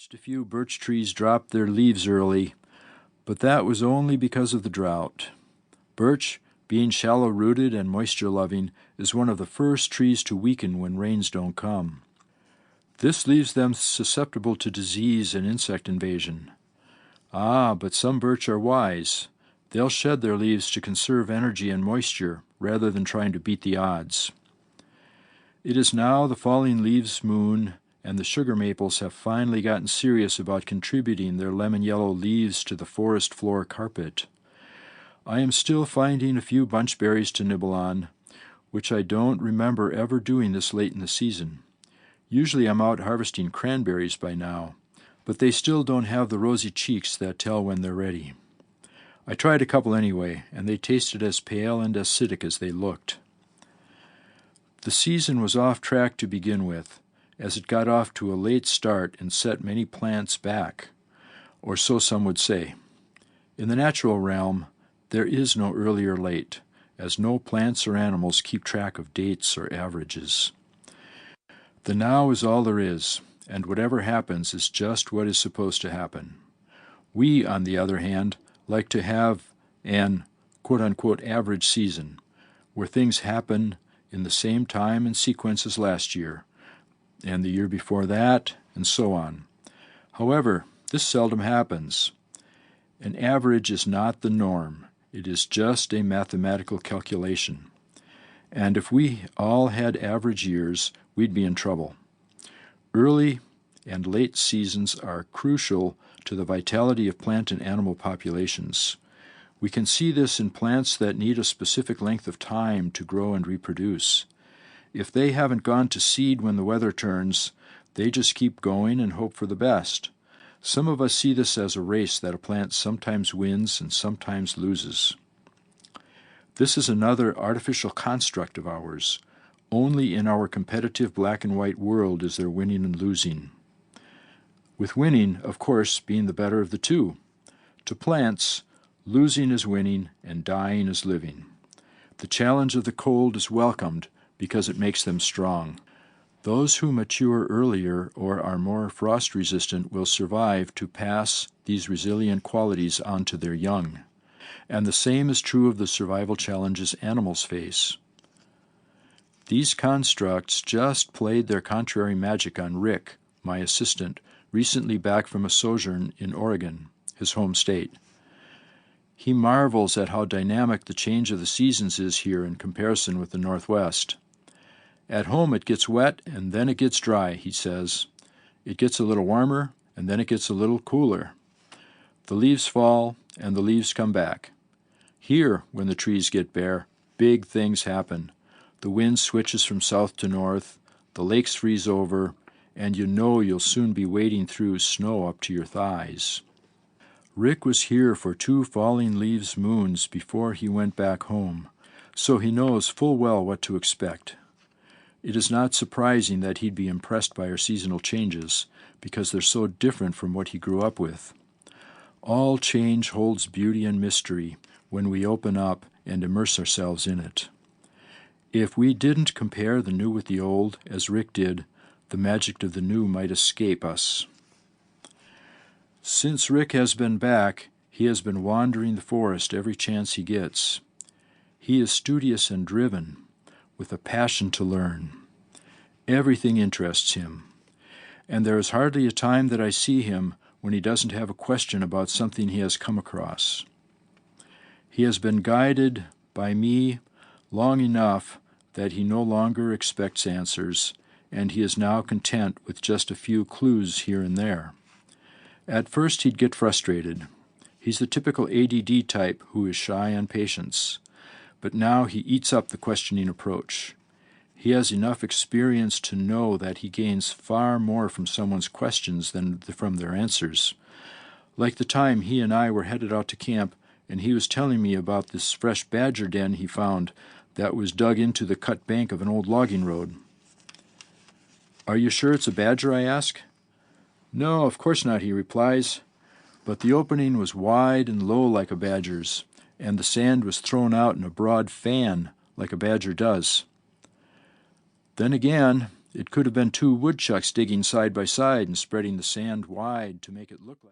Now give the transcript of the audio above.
watched a few birch trees drop their leaves early, but that was only because of the drought. Birch, being shallow-rooted and moisture-loving, is one of the first trees to weaken when rains don't come. This leaves them susceptible to disease and insect invasion. But some birch are wise. They'll shed their leaves to conserve energy and moisture rather than trying to beat the odds. It is now the falling leaves moon, and the sugar maples have finally gotten serious about contributing their lemon-yellow leaves to the forest floor carpet. I am still finding a few bunchberries to nibble on, which I don't remember ever doing this late in the season. Usually I'm out harvesting cranberries by now, but they still don't have the rosy cheeks that tell when they're ready. I tried a couple anyway, and they tasted as pale and acidic as they looked. The season was off track to begin with, as it got off to a late start and set many plants back, or so some would say. In the natural realm, there is no early or late, as no plants or animals keep track of dates or averages. The now is all there is, and whatever happens is just what is supposed to happen. We, on the other hand, like to have an quote-unquote average season, where things happen in the same time and sequence as last year, and the year before that, and so on. However, this seldom happens. An average is not the norm. It is just a mathematical calculation. And if we all had average years, we'd be in trouble. Early and late seasons are crucial to the vitality of plant and animal populations. We can see this in plants that need a specific length of time to grow and reproduce. If they haven't gone to seed when the weather turns, they just keep going and hope for the best. Some of us see this as a race that a plant sometimes wins and sometimes loses. This is another artificial construct of ours. Only in our competitive black and white world is there winning and losing. With winning, of course, being the better of the two. To plants, losing is winning and dying is living. The challenge of the cold is welcomed because it makes them strong. Those who mature earlier or are more frost-resistant will survive to pass these resilient qualities on to their young. And the same is true of the survival challenges animals face. These constructs just played their contrary magic on Rick, my assistant, recently back from a sojourn in Oregon, his home state. He marvels at how dynamic the change of the seasons is here in comparison with the Northwest. At home it gets wet and then it gets dry, he says. It gets a little warmer and then it gets a little cooler. The leaves fall and the leaves come back. Here, when the trees get bare, big things happen. The wind switches from south to north, the lakes freeze over, and you know you'll soon be wading through snow up to your thighs. Rick was here for 2 falling leaves moons before he went back home, so he knows full well what to expect. It is not surprising that he'd be impressed by our seasonal changes, because they're so different from what he grew up with. All change holds beauty and mystery when we open up and immerse ourselves in it. If we didn't compare the new with the old, as Rick did, the magic of the new might escape us. Since Rick has been back, he has been wandering the forest every chance he gets. He is studious and driven, with a passion to learn. Everything interests him, and there is hardly a time that I see him when he doesn't have a question about something he has come across. He has been guided by me long enough that he no longer expects answers, and he is now content with just a few clues here and there. At first he'd get frustrated. He's the typical ADD type who is shy on patience, but now he eats up the questioning approach. He has enough experience to know that he gains far more from someone's questions than from their answers. Like the time he and I were headed out to camp, and he was telling me about this fresh badger den he found that was dug into the cut bank of an old logging road. "Are you sure it's a badger?" I ask. "No, of course not," he replies, "but the opening was wide and low like a badger's, and the sand was thrown out in a broad fan like a badger does. Then again, It could have been two woodchucks digging side by side and spreading the sand wide to make it look like